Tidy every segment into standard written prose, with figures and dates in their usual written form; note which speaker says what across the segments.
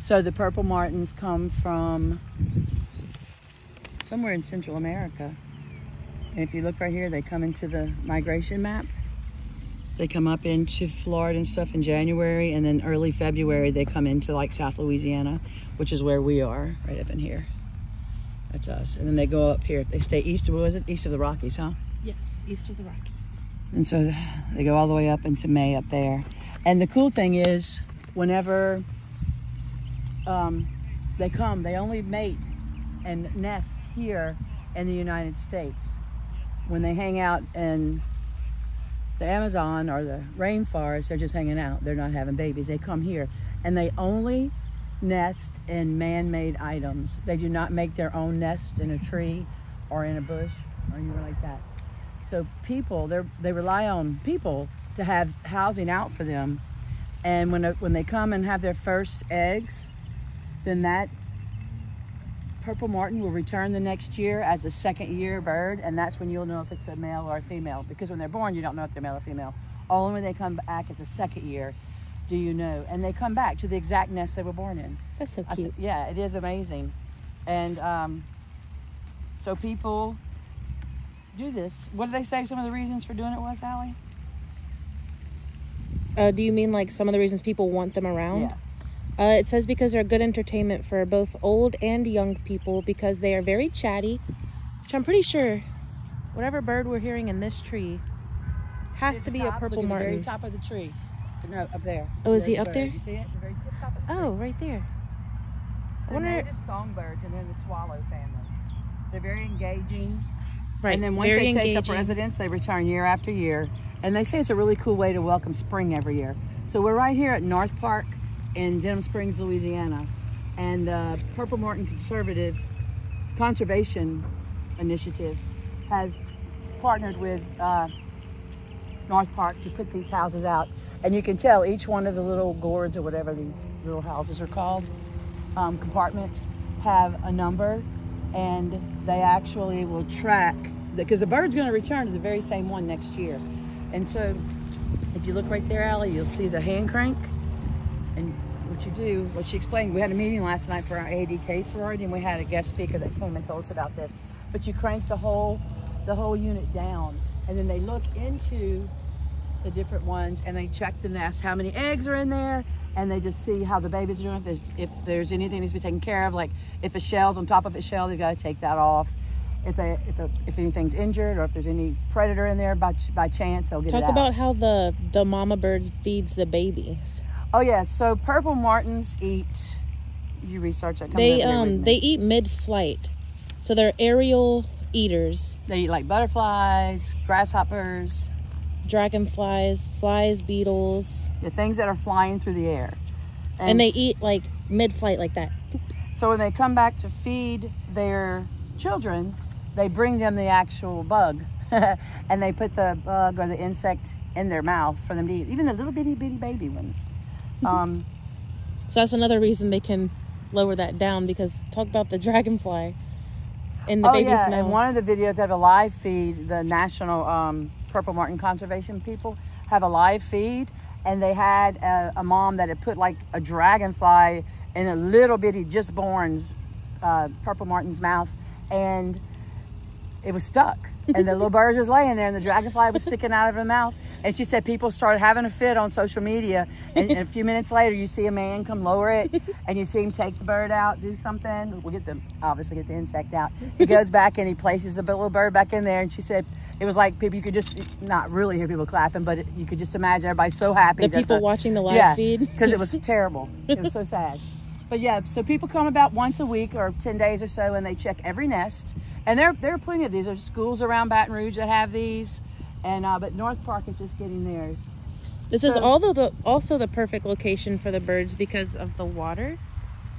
Speaker 1: So the purple martins come from somewhere in Central America. And if you look right here, they come into the migration map. They come up into Florida and stuff in January, and then early February they come into like South Louisiana, which is where we are, right up in here. That's us. And then they go up here. They stay east of, what was it? East of the Rockies, huh?
Speaker 2: Yes, east of the Rockies.
Speaker 1: And so they go all the way up into May up there. And the cool thing is, whenever they come, they only mate and nest here in the United States. When they hang out in the Amazon or the rainforest, they're just hanging out. They're not having babies. They come here, and they only nest in man-made items. They do not make their own nest in a tree or in a bush or anywhere like that. So people, they rely on people to have housing out for them. And when they come and have their first eggs, then that purple martin will return the next year as a second-year bird, and that's when you'll know if it's a male or a female. Because when they're born, you don't know if they're male or female. Only when they come back as a second year do you know. And they come back to the exact nest they were born in.
Speaker 2: That's so cute.
Speaker 1: Yeah, it is amazing. And so people do this. What did they say some of the reasons for doing it was, Allie?
Speaker 2: Do you mean like some of the reasons people want them around?
Speaker 1: Yeah.
Speaker 2: It says because they're good entertainment for both old and young people, because they are very chatty, which I'm pretty sure whatever bird we're hearing in this tree has to be a purple martin.
Speaker 1: At the very top of the tree. No, up there.
Speaker 2: Oh, is he up there?
Speaker 1: You see it? The very top of the tree.
Speaker 2: Oh, right there.
Speaker 1: They're native songbirds, and they're the swallow family. They're very engaging.
Speaker 2: Right.
Speaker 1: And then once they take up residence, they return year after year. And they say it's a really cool way to welcome spring every year. So we're right here at North Park in Denham Springs, Louisiana. And the Purple Martin Conservation Initiative has partnered with North Park to put these houses out. And you can tell each one of the little gourds, or whatever these little houses are called, compartments, have a number, and they actually will track, because the bird's going to return to the very same one next year. And so if you look right there, Allie, you'll see the hand crank. And what you do, what she explained, we had a meeting last night for our ADK sorority, and we had a guest speaker that came and told us about this. But you crank the whole unit down, and then they look into the different ones, and they check the nest, how many eggs are in there, and they just see how the babies are doing. If there's anything that needs to be taken care of, like if a shell's on top of a shell, they've got to take that off. If anything's injured, or if there's any predator in there by chance, they'll get it out.
Speaker 2: Talk about how the mama bird feeds the babies.
Speaker 1: Oh yeah, so purple martins eat. You research that.
Speaker 2: They eat mid-flight, so they're aerial eaters.
Speaker 1: They eat like butterflies, grasshoppers,
Speaker 2: dragonflies, flies, beetles.
Speaker 1: The things that are flying through the air.
Speaker 2: And they eat like mid-flight like that.
Speaker 1: So when they come back to feed their children, they bring them the actual bug. And they put the bug or the insect in their mouth for them to eat. Even the little bitty baby ones.
Speaker 2: So that's another reason they can lower that down, because talk about the dragonfly in the baby's mouth.
Speaker 1: In one of the videos, they have a live feed. The National Purple Martin Conservation people have a live feed, and they had a mom that had put like a dragonfly in a little bitty, just born purple martin's mouth, and it was stuck. And the little bird was laying there, and the dragonfly was sticking out of her mouth. And she said people started having a fit on social media, and a few minutes later, you see a man come lower it, and you see him take the bird out, do something. We'll obviously get the insect out. He goes back and he places the little bird back in there, and she said it was like people, you could just not really hear people clapping, but you could just imagine everybody so happy.
Speaker 2: The people watching the live feed?
Speaker 1: Because it was terrible. It was so sad. But yeah, so people come about once a week or 10 days or so, and they check every nest. And there are plenty of these. There's schools around Baton Rouge that have these. And but North Park is just getting theirs.
Speaker 2: This is also the perfect location for the birds because of the water.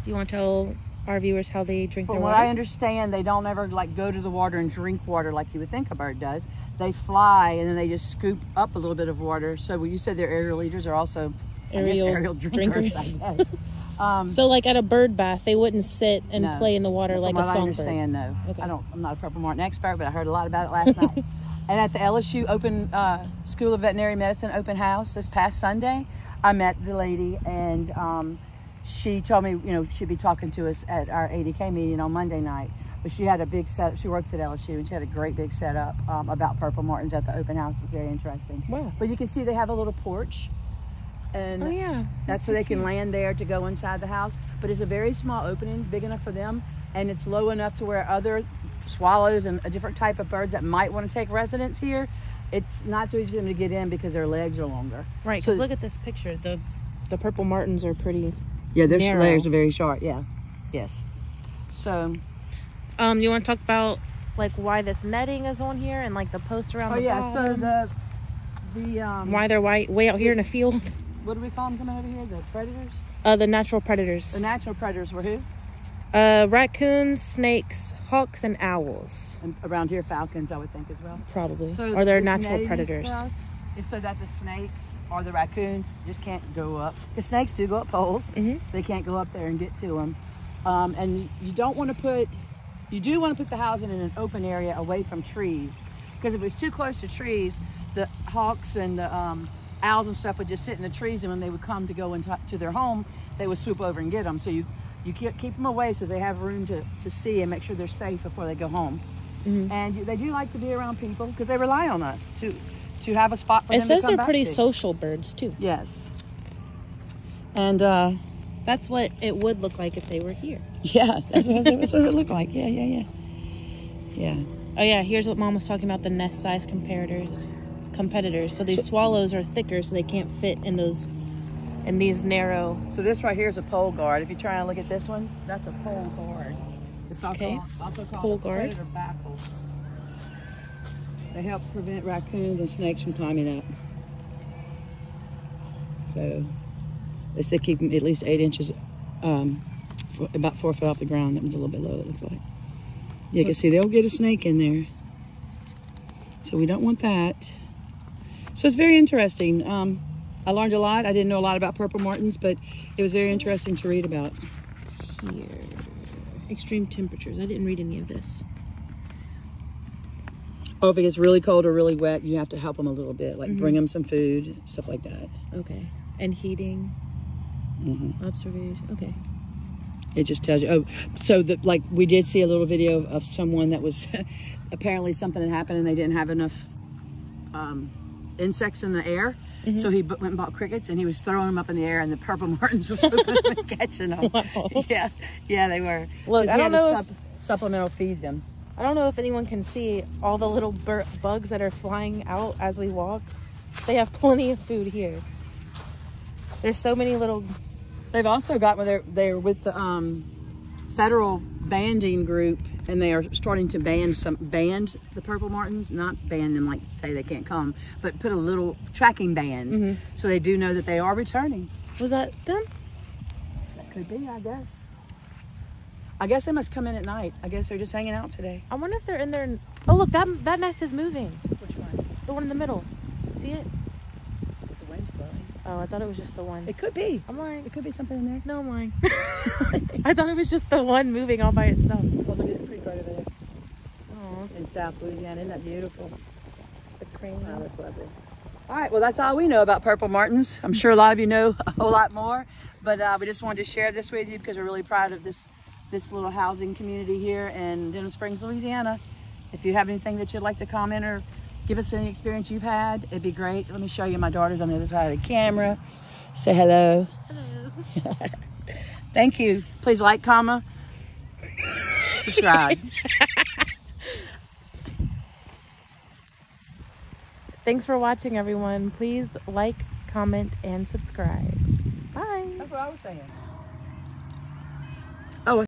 Speaker 2: Do you want to tell our viewers how they drink their water?
Speaker 1: From what I understand, they don't ever like go to the water and drink water like you would think a bird does. They fly, and then they just scoop up a little bit of water. So when you said they're aerial eaters, are also aerial drinkers. I guess.
Speaker 2: So like at a bird bath, they wouldn't sit and play in the water like a songbird.
Speaker 1: I understand, no. Okay. I'm not a purple martin expert, but I heard a lot about it last night. And at the LSU School of Veterinary Medicine open house this past Sunday, I met the lady, and she told me, you know, she'd be talking to us at our ADK meeting on Monday night. But she had a big set. She works at LSU, and she had a great big setup about purple martins at the open house. It was very interesting.
Speaker 2: Wow.
Speaker 1: But you can see they have a little porch, and
Speaker 2: Oh yeah.
Speaker 1: that's where they can land there to go inside the house. But it's a very small opening, big enough for them, and it's low enough to where other swallows and a different type of birds that might want to take residence here, it's not so easy for them to get in because their legs are longer.
Speaker 2: Right.
Speaker 1: So
Speaker 2: Because look at this picture. The purple martins are pretty.
Speaker 1: yeah, their
Speaker 2: narrow.
Speaker 1: layers are very short. Yeah. Yes. So.
Speaker 2: You want to talk about like why this netting is on here and like the posts around the bottom?
Speaker 1: So the
Speaker 2: why they're way out here in a field?
Speaker 1: what do we call them coming over here? The predators?
Speaker 2: The natural predators.
Speaker 1: The natural predators were who?
Speaker 2: Raccoons, snakes, hawks, and owls.
Speaker 1: And around here, falcons, I would think as well.
Speaker 2: Probably.
Speaker 1: So
Speaker 2: Or they're
Speaker 1: this
Speaker 2: natural
Speaker 1: netting
Speaker 2: predators.
Speaker 1: stuff is so that the snakes or the raccoons just can't go up. Because snakes do go up poles.
Speaker 2: Mhm.
Speaker 1: They can't go up there and get to them. And you don't want to put. You do want to put the housing in an open area away from trees, because if it was too close to trees, the hawks and the owls and stuff would just sit in the trees, and when they would come to go into their home, they would swoop over and get them. So you keep them away so they have room to see and make sure they're safe before they go home.
Speaker 2: Mhm.
Speaker 1: And they do like to be around people because they rely on us to have a spot for
Speaker 2: It
Speaker 1: them
Speaker 2: says
Speaker 1: to come
Speaker 2: they're
Speaker 1: back
Speaker 2: pretty
Speaker 1: to.
Speaker 2: social birds too.
Speaker 1: Yes. And
Speaker 2: That's what it would look like if they were here.
Speaker 1: yeah, that's what it would look like. Yeah.
Speaker 2: Oh yeah, here's what Mom was talking about, the nest size competitors. So these swallows are thicker, so they can't fit in these narrow.
Speaker 1: So this right here is a pole guard. If you try and look at this one, that's a pole guard. It's also called
Speaker 2: Pole
Speaker 1: a
Speaker 2: guard.
Speaker 1: predator baffle. They help prevent raccoons and snakes from climbing up. So they say keep them at least 8 inches, about 4 foot off the ground. That one's a little bit low, it looks like. You can see they'll get a snake in there. So we don't want that. So it's very interesting. I learned a lot. I didn't know a lot about purple martins, but it was very interesting to read about.
Speaker 2: Here. Extreme temperatures. I didn't read any of this.
Speaker 1: Oh, if it gets really cold or really wet, you have to help them a little bit, like bring them some food, stuff like that.
Speaker 2: Okay. And heating. Observation. Okay.
Speaker 1: It just tells you. Oh, so like we did see a little video of someone that was apparently something had happened and they didn't have enough insects in the air. So he went and bought crickets and he was throwing them up in the air, and the purple martins were catching them.
Speaker 2: Wow.
Speaker 1: Yeah, they were.
Speaker 2: Look, I don't know
Speaker 1: supplemental feed them.
Speaker 2: I don't know if anyone can see all the little bugs that are flying out as we walk. They have plenty of food here. There's so many little.
Speaker 1: They've also got where they're with the federal banding group, and they are starting to ban the purple martins, not ban them like say they can't come, but put a little tracking band so they do know that they are returning.
Speaker 2: Was that them?
Speaker 1: That could be, I guess. I guess they must come in at night. I guess they're just hanging out today.
Speaker 2: I wonder if they're in there. Oh look, that nest is moving.
Speaker 1: Which one?
Speaker 2: The one in the middle. See it?
Speaker 1: The wind's blowing.
Speaker 2: Oh, I thought it was just the one.
Speaker 1: It could be.
Speaker 2: I'm lying.
Speaker 1: It could be something in there.
Speaker 2: No, I'm lying. I thought it was just the one moving all by itself.
Speaker 1: Oh, look at the pretty bird over there.
Speaker 2: Oh,
Speaker 1: In South Louisiana. Isn't that beautiful?
Speaker 2: the crane.
Speaker 1: Wow, that's lovely. All right, well, that's all we know about purple martins. I'm sure a lot of you know a whole lot more, but we just wanted to share this with you because we're really proud of this little housing community here in Denham Springs, Louisiana. If you have anything that you'd like to comment or give us any experience you've had, it'd be great. Let me show you. My daughter's on the other side of the camera. Say hello.
Speaker 2: Hello.
Speaker 1: Thank you. Please like, subscribe.
Speaker 2: Thanks for watching, everyone. Please like, comment, and subscribe. Bye.
Speaker 1: That's what I was saying.